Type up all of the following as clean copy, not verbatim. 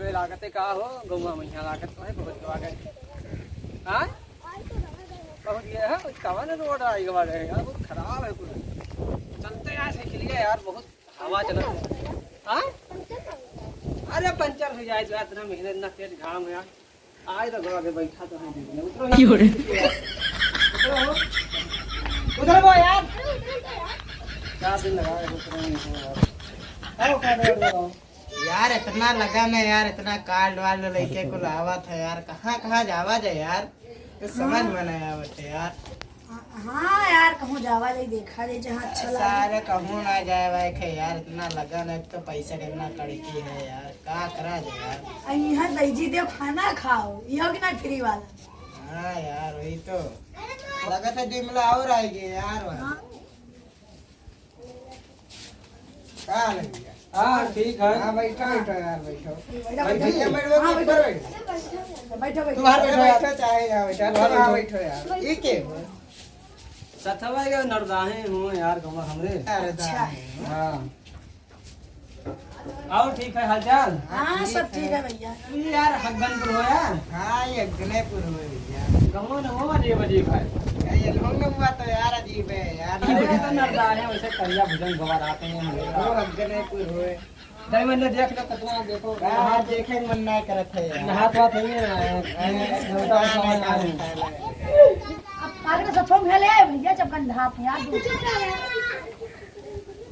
वे लागत है का हो गौवा मैया लागत तो है बहुत गवा गए हां बहुत ये है कुछ कवन रोड आई गवा गए यार बहुत खराब है पूरा चलते यहाँ से खिलिए यार बहुत हवा चलत है हां अरे पंचर हो जाए इतना मेहनत इतना तेज घाम है यार आज तो गवा के बैठा तो है उतरो उधर वो यार 4 दिन लगा उतरो आओ का यार इतना लगा ना यार इतना कार्ड वाल लड़के को लावा था यार कहाँ जावा जाए यार कुछ समझ में नहीं आवत यार। हाँ यार कहूँ जावा जाए देखा जाए जहाँ अच्छा लगे सारे कहूँ ना जाए भाई खे यार इतना लगा ना तो पैसा देना कड़की है यार क्या करा जाए यार। यहाँ दहीजी दे खाना खाओ ये हो कि ना फ्री वाला। हाँ यार वही तो लगा था डिमला और आएगी यार वहाँ क्या लगी हां ठीक है हाँ बैठो यार बैठो बैठो बैठो चाहे जाओ बैठो यार ये के सथवा के नरदाहे हूं यार गवा हमरे अच्छा हां और ठीक है हालचाल हाँ सब ठीक है भैया यार हगनपुर हो यार हाँ ये गनेपुर हो भैया गवा न वो अजीब अजीब है ये लोग हुआ तो यार अजीब है यार अरे तो नरदाहे वैसे करिया भजन गवा आते हैं वो गनेपुर होए दई मैंने देख लो कतना देखो हाँ देखे मन नहीं करत है यार नहा तो नहीं आज का सफम खेले भैया जब गंधा पे यार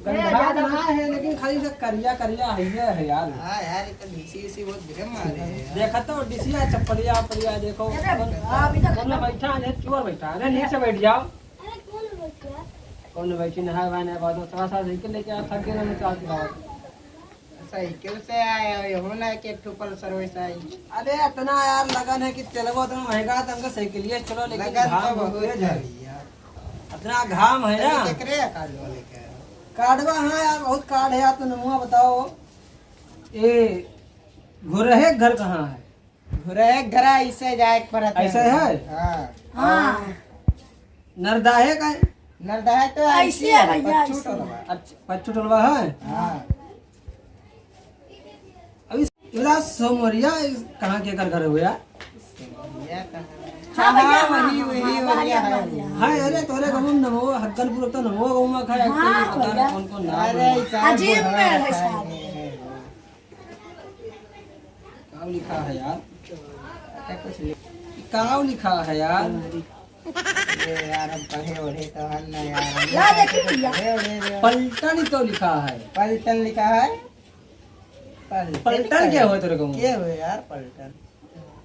गंधा ना है लेकिन खाली से करिया करिया है यार हाँ यार ये तो डीसी बहुत भिड़म मारे हैं देखा तो डिसिया चप्पलिया पलिया देखो अभी तक कौन बैठा है चोर बैठा है नीचे से बैठ जाओ कौन बैठी नहा वाने बाद थोड़ा सा साइकिल लेके आ थक गए ना चाल चलाओ साइकिल से आया हो ना कि ट्रिपल सर्विस आई अरे इतना यार लगन है कि तेलवा इतना महंगा तो हमको साइकिल चलो लेकिन लगन घाम तो बहुत बहुत है है इतना घाम है ना केकरे कार्ड वाले के कार्डवा हाँ यार बहुत कार्ड है यार तो नमुआ बताओ ये घुरहे घर कहाँ है घुरे घर ऐसे जाए पड़ता ऐसे है हाँ हाँ नरदाहे का नर्दा है तो ऐसे है भैया पच्चू ऐसे। टोलवा। अच्छा पच्चू टोलवा है हाँ अभी इधर सोमरिया कहाँ के घर हुआ ये हाँ भैया हाँ, वही वही है हाय अरे तोरे गाँव में नमो हक्कनपुर तो नमो गाँव में खाया हाँ, पता नहीं कौन कौन नाम अरे है। अजीब में है साहब। काव लिखा है यार कुछ काव लिखा है यार ये यार हम पढ़े ओढ़े तो हम ना यार ला देखिए भैया पढ़े पलटन तो लिखा है पलटन लिखा है पलटन क्या हो तेरे गाँव में? ये हुए यार पलटन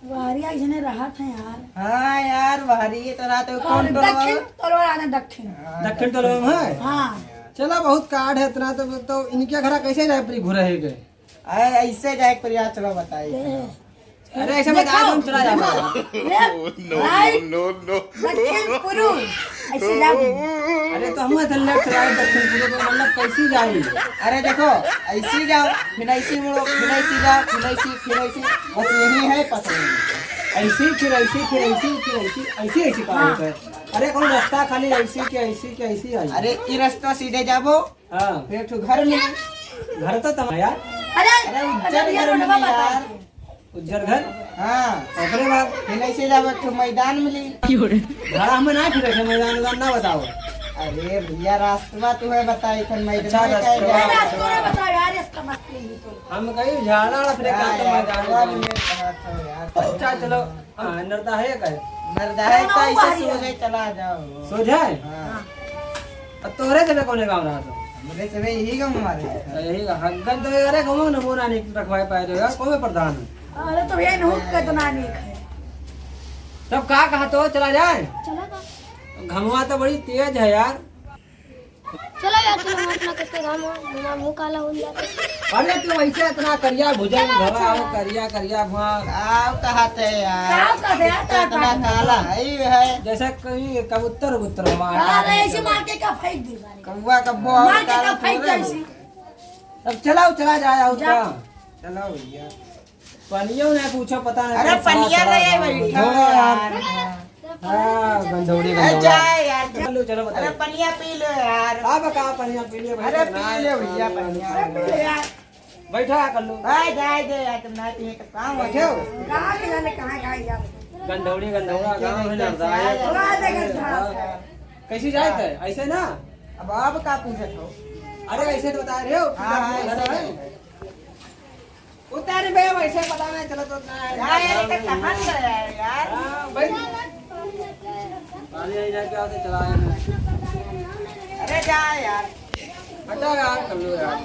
वारिया जने रहा था यार हाँ यार बाहरी तो रात में कौन दक्षिण तलवार आने दक्षिण दक्षिण तो लोग है हाँ चला बहुत कार्ड है इतना तो इनके घर कैसे जाए परी घुरे है गए ऐसे जाए परिया चलो बताइए अरे ऐसे में आज हम चला जाएगा नो दक्षिण पूर्व ऐसे जाओ अरे तो हम इधर लेफ्ट राइट दक्षिण पूर्व तो मतलब कैसी जाए अरे देखो ऐसे जाओ फिर ऐसे मुड़ो फिर ऐसे जाओ फिर ऐसे बस यही है पता नहीं ऐसी फिर ऐसी फिर ऐसी फिर ऐसी ऐसी ऐसी कहा होता है अरे कौन रास्ता खाली ऐसी की ऐसी आई अरे ये रास्ता सीधे जाबो हाँ फिर तो घर में घर तो तम यार अरे अरे उज्जर घर में यार उज्जर घर हाँ ओकरे बाद फिर ऐसे जाबो तो मैदान मिली घर हम ना फिर रखे मैदान ना बताओ अरे भैया रास्ता तू है बताई फिर मैदान अच्छा, में क्या रास्ता। जाए रास्ता ने बताओ यार इसका मस्त नहीं तो हम कहीं झाड़ा अपने हाँ काम यार, मैदान बाबा में ने कहा था यार अच्छा चलो हाँ नरदा है कहे मर्दा है तो ऐसे सोचे चला जाओ सो जाए हाँ अब तोरे जगह कौन गाँव रहा तो मुझे सब यही गाँव हमारे यही हगन तो अरे गाँव न बोना नहीं रखवाए पाए तो यार कौन प्रधान है अरे तो ये नहुक का तो ना नहीं खाए तब कहा तो चला जाए चला था घमवा तो बड़ी तेज है यार चला यार चलो हम अपना किसके काम मेरा मुंह काला हो जाता अरे तू ऐसे इतना करिया भुजन भवा हो करिया भुआ आप कहते यार क्या कहते यार इतना काला है ही है जैसे कहीं कबूतर उबूतर अरे ऐसे मार के क्या फेंक दी सारी कौवा कब्बो मार और के काला क्या फेंक थोड़े दी ऐसी अब चला जाए उसका चलो भैया पनियों ने पूछो पता नहीं अरे पनिया ले आई बैठो यार हाँ गंदौड़ी जाए यार चलो अरे बताओ पनिया पी लो यार आप कहाँ पनिया पी लिया अरे पी लो भैया पनिया अरे पी ले यार बैठा कर लो भाई जाए दे यार, तुम ना तुम्हें काम हो बैठे हो कहाँ के जाने कहाँ यार। गंधौड़ी गंधौड़ा गाँव में लड़ता उड़ा दे है गंधा। कैसी जाए थे ऐसे ना अब आप का पूछत हो? अरे ऐसे तो बता रहे हो हाँ, ऐसे ही। उतारे भैया वैसे पता नहीं चलो तो यार ये कहाँ गया है यार? भाई पानी जाके आते चला है अरे जा यार। हटा यार कर लो यार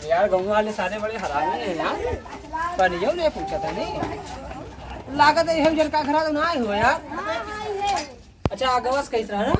यार गाँव वाले सारे बड़े हरामी हैं यार पर यो नहीं पूछा था नहीं लागत है जन का खरा तो ना आए हो यार अच्छा गवस कैसा है ना